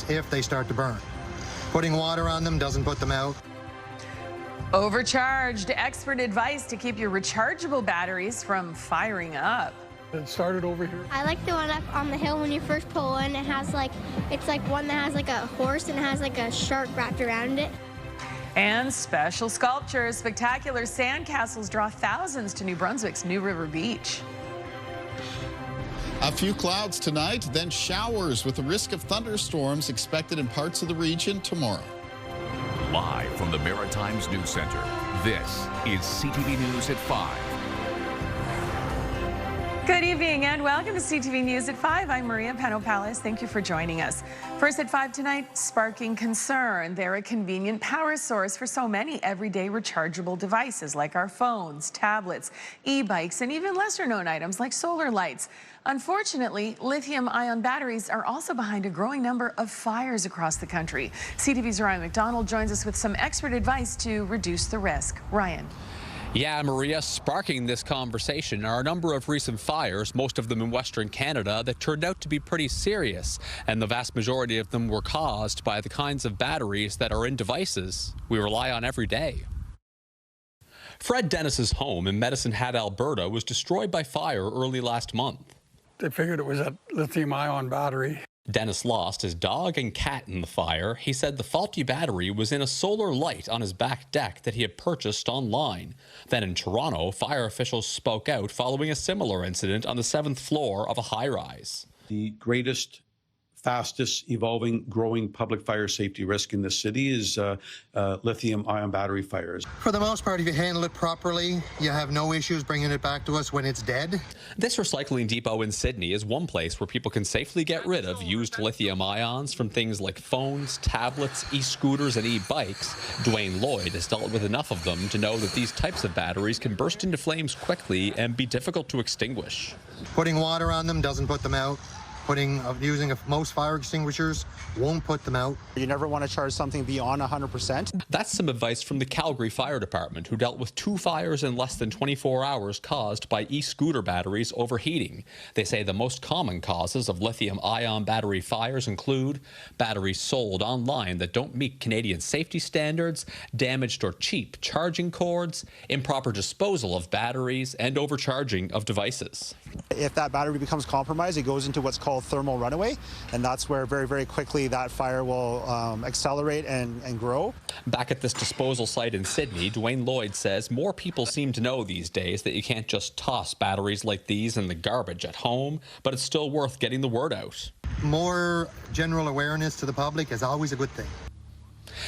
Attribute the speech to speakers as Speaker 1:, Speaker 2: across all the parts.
Speaker 1: if they start to burn. Putting water on them doesn't put them out.
Speaker 2: Overcharged. Expert advice to keep your rechargeable batteries from firing up.
Speaker 3: It started over here.
Speaker 4: I like the one up on the hill when you first pull in. It has it's like one that has like a horse and has like a shark wrapped around it.
Speaker 2: And special sculptures. Spectacular sandcastles draw thousands to New Brunswick's New River Beach.
Speaker 5: A few clouds tonight, then showers with the risk of thunderstorms expected in parts of the region tomorrow.
Speaker 6: Live from the Maritimes News Center, this is CTV News at 5.
Speaker 2: Good evening and welcome to CTV News at 5. I'm Maria Pano-Palace. Thank you for joining us. First at 5 tonight, sparking concern. They're a convenient power source for so many everyday rechargeable devices like our phones, tablets, e-bikes, and even lesser-known items like solar lights. Unfortunately, lithium-ion batteries are also behind a growing number of fires across the country. CTV's Ryan McDonald joins us with some expert advice to reduce the risk. Ryan.
Speaker 7: Yeah, Maria, sparking this conversation are a number of recent fires, most of them in Western Canada, that turned out to be pretty serious. And the vast majority of them were caused by the kinds of batteries that are in devices we rely on every day. Fred Dennis's home in Medicine Hat, Alberta, was destroyed by fire early last month.
Speaker 3: They figured it was a lithium-ion battery.
Speaker 7: Dennis lost his dog and cat in the fire. He said the faulty battery was in a solar light on his back deck that he had purchased online. Then in Toronto, fire officials spoke out following a similar incident on the 7th floor of a high-rise.
Speaker 8: The greatest, fastest evolving, growing public fire safety risk in this city is lithium-ion battery fires.
Speaker 1: For the most part, if you handle it properly, you have no issues bringing it back to us when it's dead. This
Speaker 7: recycling depot in Sydney is one place where people can safely get rid of used lithium ions from things like phones, tablets, e-scooters, and e-bikes. Dwayne Lloyd has dealt with enough of them to know that these types of batteries can burst into flames quickly and be difficult to extinguish.
Speaker 1: Putting water on them doesn't put them out. Using most fire extinguishers won't put them out.
Speaker 9: You never want to charge something beyond 100%.
Speaker 7: That's some advice from the Calgary Fire Department, who dealt with 2 fires in less than 24 hours caused by e-scooter batteries overheating. They say the most common causes of lithium-ion battery fires include batteries sold online that don't meet Canadian safety standards, damaged or cheap charging cords, improper disposal of batteries, and overcharging of devices.
Speaker 9: If that battery becomes compromised, it goes into what's called thermal runaway, and that's where very, very quickly that fire will accelerate and grow.
Speaker 7: Back at this disposal site in Sydney, Dwayne Lloyd says more people seem to know these days that you can't just toss batteries like these in the garbage at home, but it's still worth getting the word out.
Speaker 1: More general awareness to the public is always a good thing.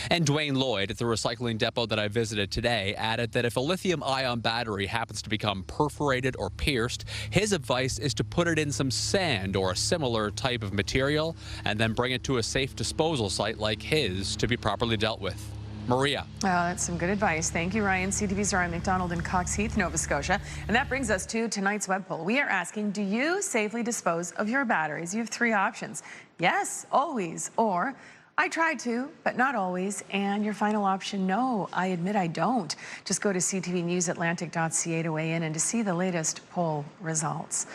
Speaker 7: And Dwayne Lloyd at the recycling depot that I visited today added that if a lithium-ion battery happens to become perforated or pierced, his advice is to put it in some sand or a similar type of material and then bring it to a safe disposal site like his to be properly dealt with. Maria.
Speaker 2: Well, that's some good advice. Thank you, Ryan. CTV's Ryan McDonald in Cox Heath, Nova Scotia. And that brings us to tonight's web poll. We are asking, do you safely dispose of your batteries? You have 3 options. Yes, always, or I try to, but not always. And your final option, no, I admit I don't. Just go to ctvnewsatlantic.ca to weigh in and to see the latest poll results.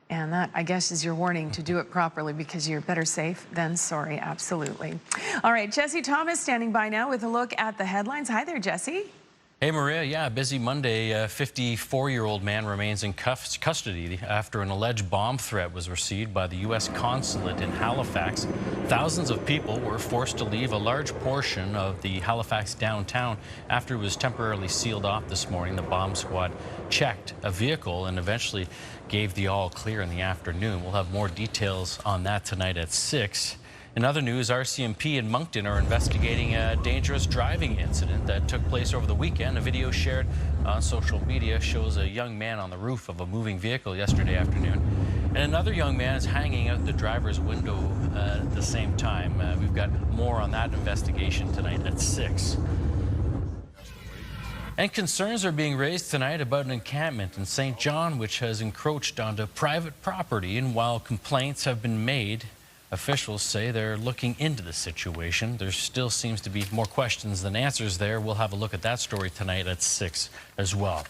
Speaker 2: And that, I guess, is your warning to do it properly because you're better safe than sorry. Absolutely. All right, Jesse Thomas standing by now with a look at the headlines. Hi there, Jesse.
Speaker 10: Hey, Maria. Yeah, busy Monday. A 54-year-old man remains in custody after an alleged bomb threat was received by the U.S. consulate in Halifax. Thousands of people were forced to leave a large portion of the Halifax downtown after it was temporarily sealed off this morning. The bomb squad checked a vehicle and eventually gave the all clear in the afternoon. We'll have more details on that tonight at 6. In other news, RCMP in Moncton are investigating a dangerous driving incident that took place over the weekend. A video shared on social media shows a young man on the roof of a moving vehicle yesterday afternoon. And another young man is hanging out the driver's window at the same time. We've got more on that investigation tonight at 6. And concerns are being raised tonight about an encampment in St. John, which has encroached onto private property. And while complaints have been made, officials say they're looking into the situation. There still seems to be more questions than answers there. We'll have a look at that story tonight at 6 as well.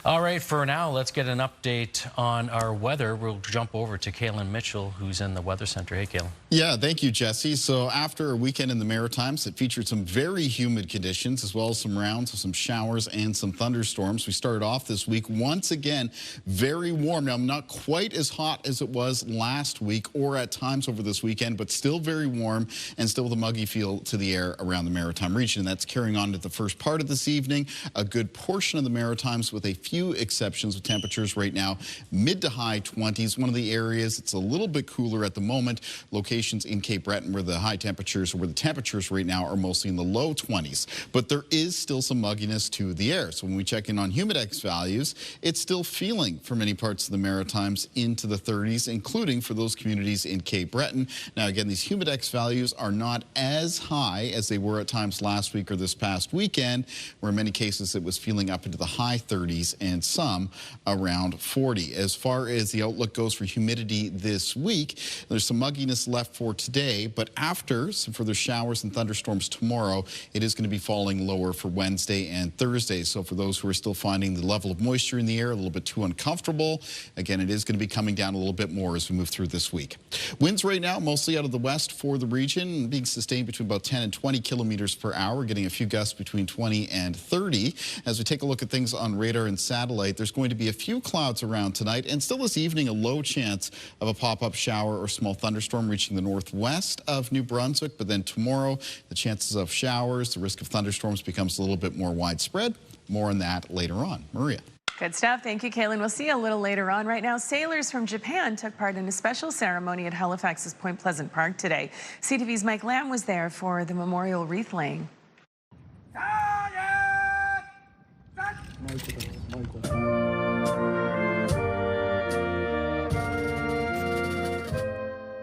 Speaker 10: All right, for now, let's get an update on our weather. We'll jump over to Kaylin Mitchell, who's in the Weather Center. Hey, Kaylin.
Speaker 5: Yeah, thank you, Jesse. So after a weekend in the Maritimes that featured some very humid conditions, as well as some rounds of some showers and some thunderstorms, we started off this week once again very warm. Now, not quite as hot as it was last week or at times over this weekend, but still very warm and still with a muggy feel to the air around the Maritime region. And that's carrying on to the first part of this evening. A good portion of the Maritimes, with a few exceptions, with temperatures right now mid to high 20s. One of the areas it's a little bit cooler at the moment, locations in Cape Breton, where the high temperatures, or where the temperatures right now are mostly in the low 20s. But there is still some mugginess to the air. So when we check in on humidex values, it's still feeling for many parts of the Maritimes into the 30s, including for those communities in Cape Breton. Now, again, these humidex values are not as high as they were at times last week or this past weekend, where in many cases it was feeling up into the high 30s and some around 40. As far as the outlook goes for humidity this week, there's some mugginess left for today, but after some further showers and thunderstorms tomorrow, it is going to be falling lower for Wednesday and Thursday. So for those who are still finding the level of moisture in the air a little bit too uncomfortable, again, it is going to be coming down a little bit more as we move through this week. Winds right now mostly out of the west for the region, being sustained between about 10 and 20 kilometers per hour, getting a few gusts between 20 and 30. As we take a look at things on radar and satellite, there's going to be a few clouds around tonight, and still this evening a low chance of a pop-up shower or small thunderstorm reaching the northwest of New Brunswick. But then tomorrow, the chances of showers, the risk of thunderstorms becomes a little bit more widespread. More on that later on. Maria.
Speaker 2: Good stuff. Thank you, Kaylin. We'll see you a little later on. Right now, sailors from Japan took part in a special ceremony at Halifax's Point Pleasant Park today. CTV's Mike Lamb was there for the memorial wreath laying.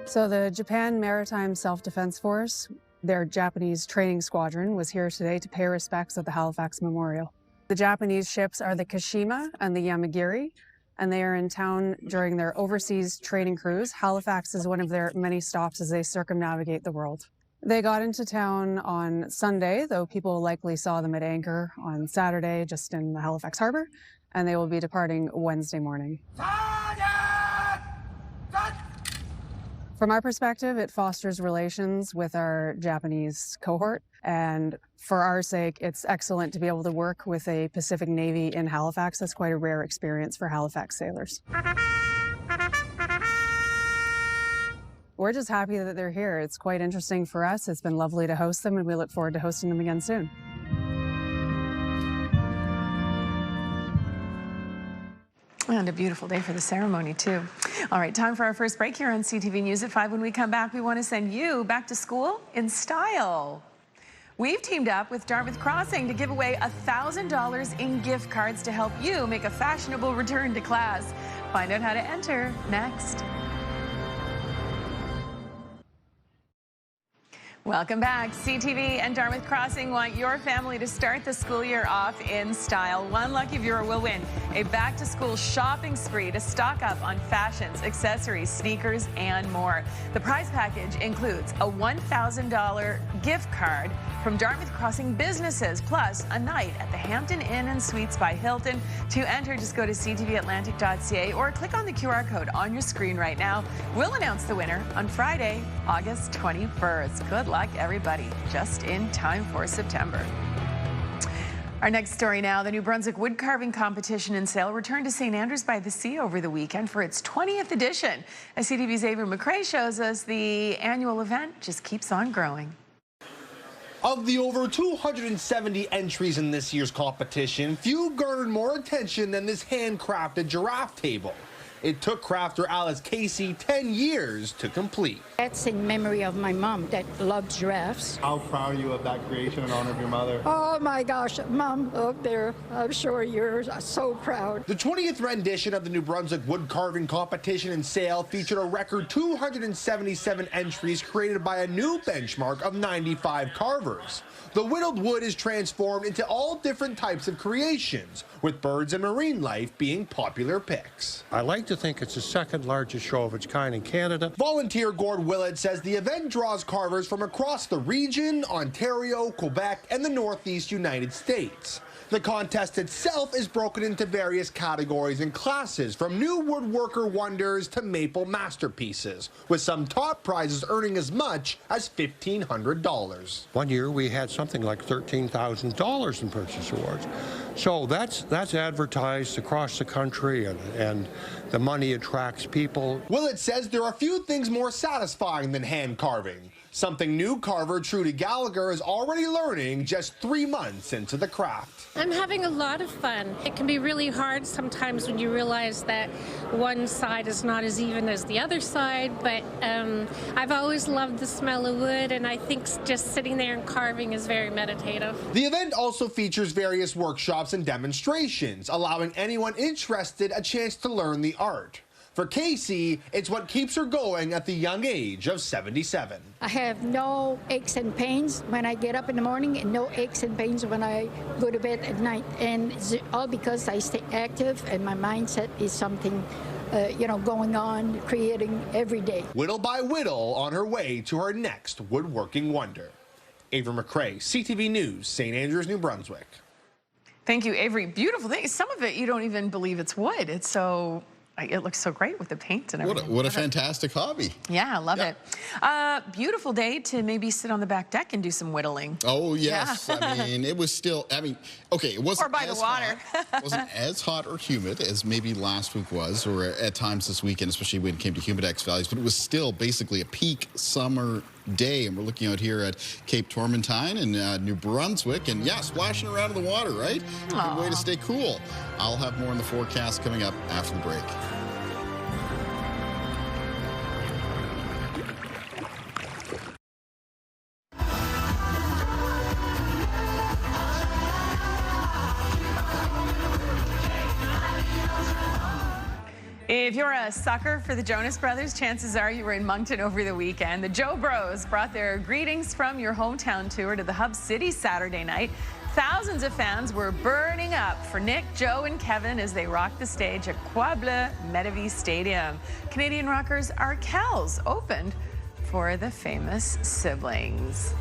Speaker 11: So the Japan Maritime Self-Defense Force, their Japanese training squadron, was here today to pay respects at the Halifax Memorial. The Japanese ships are the Kashima and the Yamagiri, and they are in town during their overseas training cruise. Halifax is one of their many stops as they circumnavigate the world. They got into town on Sunday, though people likely saw them at anchor on Saturday just in the Halifax Harbor, and they will be departing Wednesday morning. From our perspective, it fosters relations with our Japanese cohort, and for our sake, it's excellent to be able to work with a Pacific Navy in Halifax. That's quite a rare experience for Halifax sailors. We're just happy that they're here. It's quite interesting for us. It's been lovely to host them, and we look forward to hosting them again soon.
Speaker 2: And a beautiful day for the ceremony, too. All right, time for our first break here on CTV News at 5. When we come back, we want to send you back to school in style. We've teamed up with Dartmouth Crossing to give away $1,000 in gift cards to help you make a fashionable return to class. Find out how to enter next. Welcome back. CTV and Dartmouth Crossing want your family to start the school year off in style. One lucky viewer will win a back-to-school shopping spree to stock up on fashions, accessories, sneakers, and more. The prize package includes a $1,000 gift card from Dartmouth Crossing businesses, plus a night at the Hampton Inn and Suites by Hilton. To enter, just go to ctvatlantic.ca or click on the QR code on your screen right now. We'll announce the winner on Friday, August 21st. Good luck, everybody, just in time for September. Our next story now, the New Brunswick wood carving competition and sale returned to St. Andrews by the Sea over the weekend for its 20th edition. As CTV's Avery McRae shows us, the annual event just keeps on growing.
Speaker 12: Of the over 270 entries in this year's competition, few garnered more attention than this handcrafted giraffe table. It took crafter Alice Casey 10 years to complete.
Speaker 13: That's in memory of my mom that loved giraffes.
Speaker 14: How proud are you of that creation in honor of your mother?
Speaker 13: Oh my gosh, Mom, up there, I'm sure you're so proud.
Speaker 12: The 20th rendition of the New Brunswick wood carving competition and sale featured a record 277 entries created by a new benchmark of 95 carvers. The whittled wood is transformed into all different types of creations, with birds and marine life being popular picks.
Speaker 15: I like to think it's the second largest show of its kind in Canada.
Speaker 12: Volunteer Gord Willett says the event draws carvers from across the region, Ontario, Quebec, and the Northeast United States. The contest itself is broken into various categories and classes, from new woodworker wonders to maple masterpieces, with some top prizes earning as much as $1,500.
Speaker 15: One year we had something like $13,000 in purchase awards. So that's advertised across the country, and the money attracts people.
Speaker 12: Willett says there are few things more satisfying than hand carving, something new carver Trudy Gallagher is already learning just 3 months into the craft.
Speaker 16: I'm having a lot of fun. It can be really hard sometimes when you realize that one side is not as even as the other side, but I've always loved the smell of wood, and I think just sitting there and carving is very meditative.
Speaker 12: The event also features various workshops and demonstrations, allowing anyone interested a chance to learn the art. For Casey, it's what keeps her going at the young age of 77.
Speaker 13: I have no aches and pains when I get up in the morning, and no aches and pains when I go to bed at night. And it's all because I stay active, and my mindset is something going on, creating every day.
Speaker 12: Whittle by whittle on her way to her next woodworking wonder. Avery McCrae, CTV News, St. Andrews, New Brunswick.
Speaker 2: Thank you, Avery. Beautiful thing. Some of it, you don't even believe it's wood. It's so... It looks so great with the paint and everything.
Speaker 5: What a fantastic hobby.
Speaker 2: Yeah, I love it. Beautiful day to maybe sit on the back deck and do some whittling.
Speaker 5: Oh, yes.
Speaker 2: Yeah.
Speaker 5: I mean, it was still, okay, it wasn't
Speaker 2: or by the water.
Speaker 5: It wasn't as hot or humid as maybe last week was, or at times this weekend, especially when it came to humidex values, but it was still basically a peak summer day, and we're looking out here at Cape Tormentine and New Brunswick, and yeah, splashing around in the water, right? Good way to stay cool. I'll have more in the forecast coming up after the break.
Speaker 2: If you're a sucker for the Jonas Brothers, chances are you were in Moncton over the weekend. The Joe Bros brought their greetings from your hometown tour to the Hub City Saturday night. Thousands of fans were burning up for Nick, Joe, and Kevin as they rocked the stage at Quable Medavie Stadium. Canadian rockers Arkells opened for the famous siblings.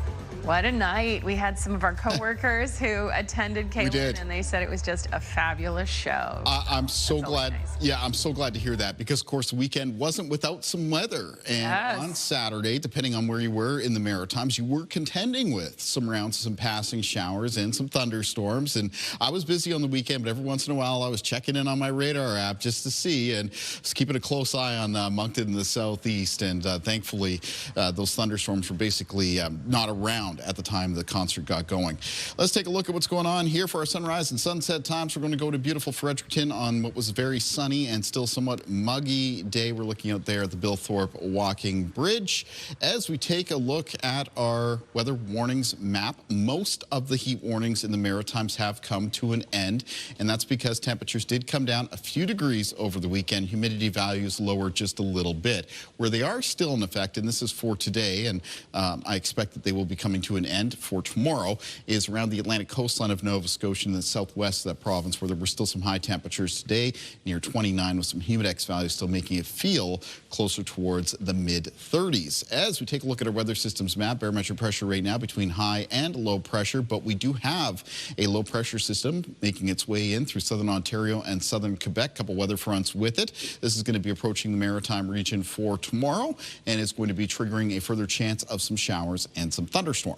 Speaker 2: What a night. We had some of our coworkers who attended K1, and they said it was just a fabulous show.
Speaker 5: I'm so glad. Nice. Yeah, I'm so glad to hear that, because of course the weekend wasn't without some weather. And on Saturday, depending on where you were in the Maritimes, you were contending with some rounds of some passing showers and some thunderstorms. And I was busy on the weekend, but every once in a while I was checking in on my radar app just to see, and was keeping a close eye on Moncton in the southeast. And thankfully, those thunderstorms were basically not around at the time the concert got going. Let's take a look at what's going on here for our sunrise and sunset times. We're going to go to beautiful Fredericton on what was a very sunny and still somewhat muggy day. We're looking out there at the Bill Thorpe Walking Bridge. As we take a look at our weather warnings map, most of the heat warnings in the Maritimes have come to an end, and that's because temperatures did come down a few degrees over the weekend. Humidity values lowered just a little bit. Where they are still in effect, and this is for today, and I expect that they will be coming to an end for tomorrow, is around the Atlantic coastline of Nova Scotia and the southwest of that province, where there were still some high temperatures today, near 29, with some humidex values still making it feel closer towards the mid-30s. As we take a look at our weather systems map, barometric pressure right now between high and low pressure, but we do have a low pressure system making its way in through southern Ontario and southern Quebec, couple weather fronts with it. This is going to be approaching the Maritime region for tomorrow, and is going to be triggering a further chance of some showers and some thunderstorms.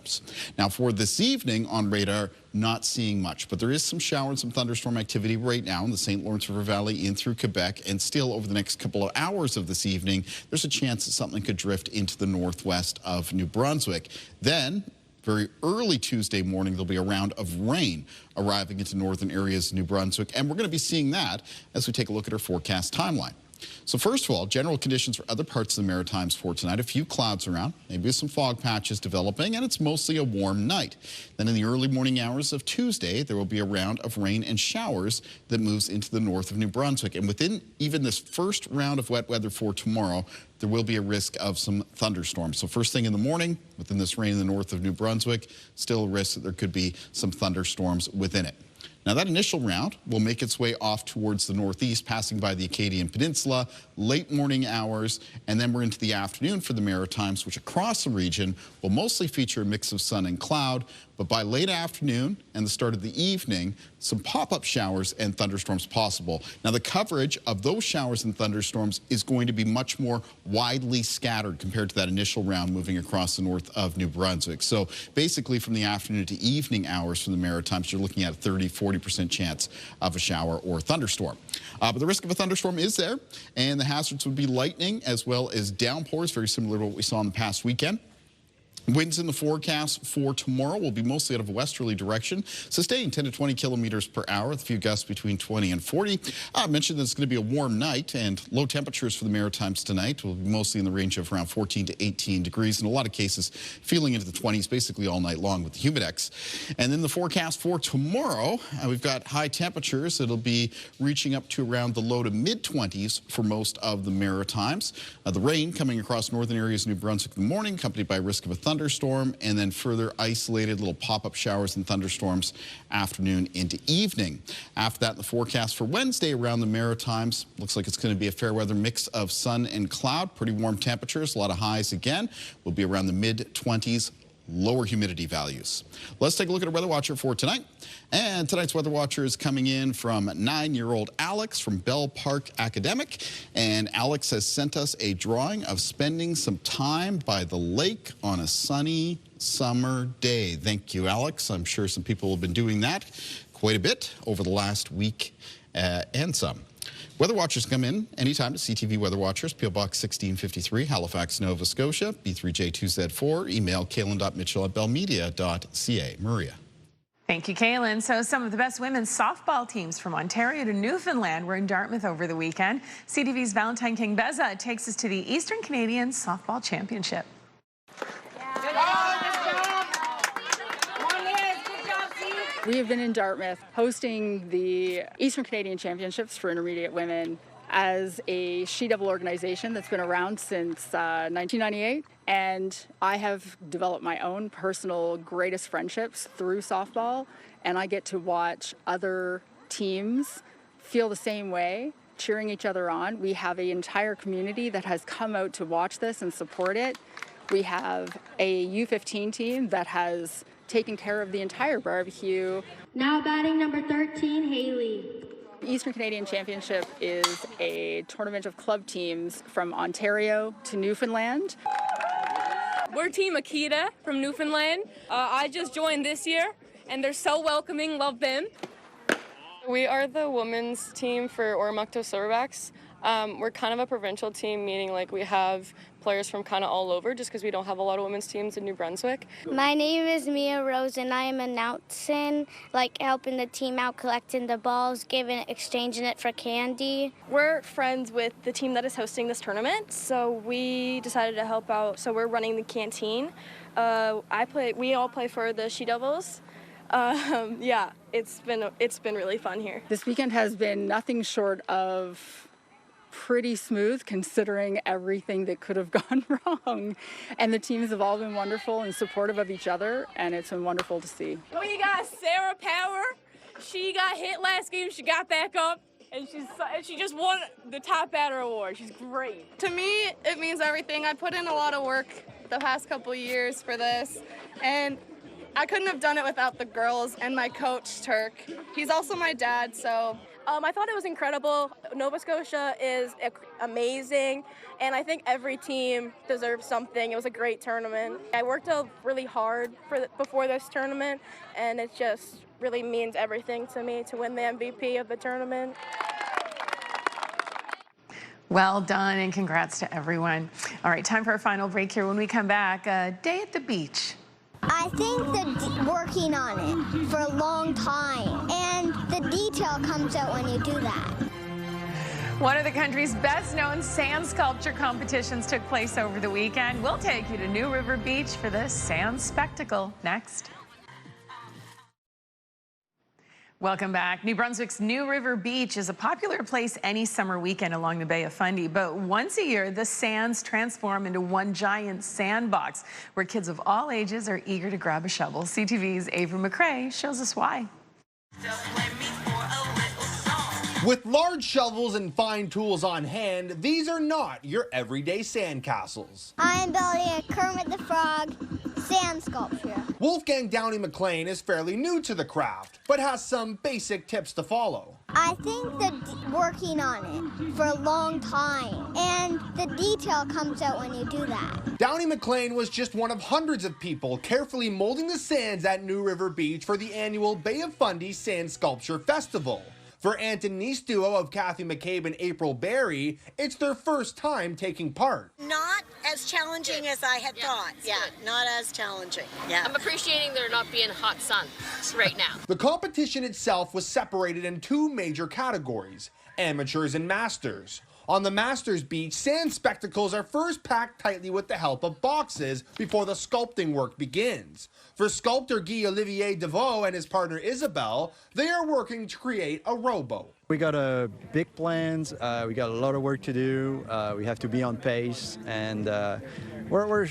Speaker 5: Now for this evening on radar, not seeing much, but there is some shower and some thunderstorm activity right now in the St. Lawrence River Valley in through Quebec, and still over the next couple of hours of this evening, there's a chance that something could drift into the northwest of New Brunswick. Then, very early Tuesday morning, there'll be a round of rain arriving into northern areas of New Brunswick, and we're going to be seeing that as we take a look at our forecast timeline. So first of all, general conditions for other parts of the Maritimes for tonight. A few clouds around, maybe some fog patches developing, and it's mostly a warm night. Then in the early morning hours of Tuesday, there will be a round of rain and showers that moves into the north of New Brunswick. And within even this first round of wet weather for tomorrow, there will be a risk of some thunderstorms. So first thing in the morning, within this rain in the north of New Brunswick, still a risk that there could be some thunderstorms within it. Now that initial round will make its way off towards the northeast, passing by the Acadian Peninsula, late morning hours, and then we're into the afternoon for the Maritimes, which across the region will mostly feature a mix of sun and cloud, but by late afternoon and the start of the evening, some pop-up showers and thunderstorms possible. Now, the coverage of those showers and thunderstorms is going to be much more widely scattered compared to that initial round moving across the north of New Brunswick. So basically from the afternoon to evening hours from the Maritimes, you're looking at a 30–40% chance of a shower or thunderstorm. But the risk of a thunderstorm is there, and the hazards would be lightning as well as downpours, very similar to what we saw in the past weekend. Winds in the forecast for tomorrow will be mostly out of a westerly direction, sustained 10 to 20 kilometers per hour, with a few gusts between 20 and 40. I mentioned that it's going to be a warm night, and low temperatures for the Maritimes tonight will be mostly in the range of around 14 to 18 degrees. In a lot of cases, feeling into the 20s basically all night long with the humidex. And then the forecast for tomorrow, we've got high temperatures. It'll be reaching up to around the low to mid-20s for most of the Maritimes. The rain coming across northern areas of New Brunswick in the morning, accompanied by risk of a thunderstorm, and then further isolated little pop-up showers and thunderstorms afternoon into evening. After that, the forecast for Wednesday around the Maritimes looks like it's going to be a fair weather mix of sun and cloud. Pretty warm temperatures, a lot of highs again. Will be around the mid-20s. Lower humidity values. Let's take a look at our weather watcher for tonight. And tonight's weather watcher is coming in from 9-year-old Alex from Bell Park Academic. And Alex has sent us a drawing of spending some time by the lake on a sunny summer day. Thank you, Alex. I'm sure some people have been doing that quite a bit over the last week and some. Weather Watchers come in anytime to CTV Weather Watchers, P.O. Box 1653, Halifax, Nova Scotia, B3J2Z4, email kaylin.mitchell@bellmedia.ca. Maria.
Speaker 2: Thank you, Kaylin. So some of the best women's softball teams from Ontario to Newfoundland were in Dartmouth over the weekend. CTV's Valentine King-Beza takes us to the Eastern Canadian Softball Championship.
Speaker 17: We have been in Dartmouth hosting the Eastern Canadian Championships for Intermediate Women as a she-devil organization that's been around since 1998. And I have developed my own personal greatest friendships through softball, and I get to watch other teams feel the same way, cheering each other on. We have an entire community that has come out to watch this and support it. We have a U15 team that has taken care of the entire barbecue.
Speaker 4: Now batting number 13, Haley.
Speaker 17: The Eastern Canadian Championship is a tournament of club teams from Ontario to Newfoundland.
Speaker 18: We're Team Akita from Newfoundland. I just joined this year, and they're so welcoming. Love them. We are the women's team for Oromocto Silverbacks. We're kind of a provincial team, meaning like we have players from kind of all over just because we don't have a lot of women's teams in New Brunswick.
Speaker 4: My name is Mia Rose, and I am announcing, helping the team out, collecting the balls, exchanging it for candy.
Speaker 19: We're friends with the team that is hosting this tournament, so we decided to help out. So we're running the canteen. We all play for the She Devils. Yeah, it's been really fun here.
Speaker 17: This weekend has been nothing short of pretty smooth considering everything that could have gone wrong. And the teams have all been wonderful and supportive of each other, and it's been wonderful to see.
Speaker 18: We got Sarah Power. She got hit last game. She got back up, and she just won the top batter award. She's great.
Speaker 20: To me, it means everything. I put in a lot of work the past couple years for this, and I couldn't have done it without the girls and my coach, Turk. He's also my dad, so...
Speaker 19: I thought it was incredible. Nova Scotia is amazing, and I think every team deserves something. It was a great tournament. I worked out really hard before this tournament, and it just really means everything to me to win the MVP of the tournament.
Speaker 2: Well done, and congrats to everyone. All right, time for a final break here. When we come back, a day at the beach.
Speaker 4: I think that working on it for a long time, and the detail comes out when you do that.
Speaker 2: One of the country's best-known sand sculpture competitions took place over the weekend. We'll take you to New River Beach for this sand spectacle next. Welcome back. New Brunswick's New River Beach is a popular place any summer weekend along the Bay of Fundy, but once a year, the sands transform into one giant sandbox where kids of all ages are eager to grab a shovel. CTV's Ava McRae shows us why.
Speaker 12: With large shovels and fine tools on hand, these are not your everyday sandcastles.
Speaker 4: I'm building a Kermit the Frog sand sculpture.
Speaker 12: Wolfgang Downey McLean is fairly new to the craft, but has some basic tips to follow.
Speaker 4: I think that working on it for a long time, and the detail comes out when you do that.
Speaker 12: Downey McLean was just one of hundreds of people carefully molding the sands at New River Beach for the annual Bay of Fundy Sand Sculpture Festival. For Ant and niece duo of Kathy McCabe and April Berry, it's their first time taking part.
Speaker 21: Not as challenging as I had thought. Yeah, not as challenging. Yeah.
Speaker 22: I'm appreciating there not being hot sun right now.
Speaker 12: The competition itself was separated in two major categories, amateurs and masters. On the Masters beach, sand spectacles are first packed tightly with the help of boxes before the sculpting work begins. For sculptor Guy-Olivier Deveau and his partner Isabel, they are working to create a rowboat.
Speaker 23: We got big plans, we got a lot of work to do, we have to be on pace, and we're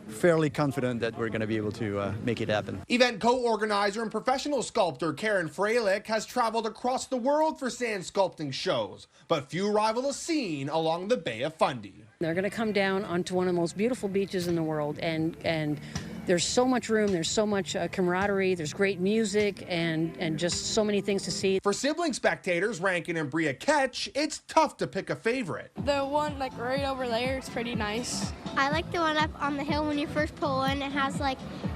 Speaker 23: fairly confident that we're going to be able to make it happen.
Speaker 12: Event co-organizer and professional sculptor Karen Freilich has traveled across the world for sand sculpting shows, but few rival a scene along the Bay of Fundy.
Speaker 24: They're going to come down onto one of the most beautiful beaches in the world, and there's so much room, there's so much camaraderie, there's great music, and just so many things to see.
Speaker 12: For sibling spectators Rankin and Bria Ketch, it's tough to pick a favorite.
Speaker 25: The one like right over there is pretty nice.
Speaker 4: I like the one up on the hill when you first pull in. It has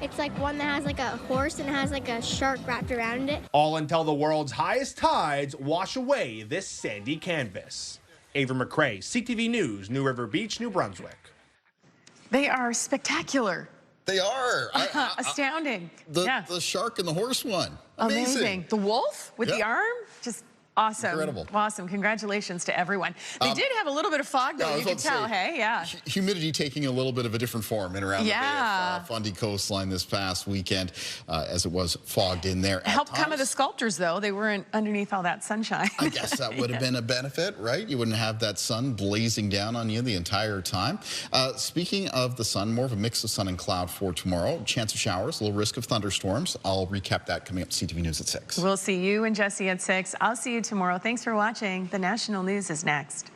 Speaker 4: it's like one that has like a horse and has like a shark wrapped around it.
Speaker 12: All until the world's highest tides wash away this sandy canvas. Ava McCrae, CTV News, New River Beach, New Brunswick.
Speaker 2: They are spectacular.
Speaker 5: They are.
Speaker 2: Astounding.
Speaker 5: The shark and the horse one.
Speaker 2: Amazing. The wolf with the arm? Just awesome.
Speaker 5: Incredible.
Speaker 2: Awesome. Congratulations to everyone. They did have a little bit of fog, though. You can tell, hey? Yeah.
Speaker 5: Humidity taking a little bit of a different form in around the Bay of Fundy coastline this past weekend as it was fogged in there.
Speaker 2: Helped come of the sculptors, though. They weren't underneath all that sunshine.
Speaker 5: I guess that would have been a benefit, right? You wouldn't have that sun blazing down on you the entire time. Speaking of the sun, more of a mix of sun and cloud for tomorrow. Chance of showers, a little risk of thunderstorms. I'll recap that coming up CTV News at 6.
Speaker 2: We'll see you and Jesse at 6. I'll see you tomorrow. Thanks for watching. The national news is next.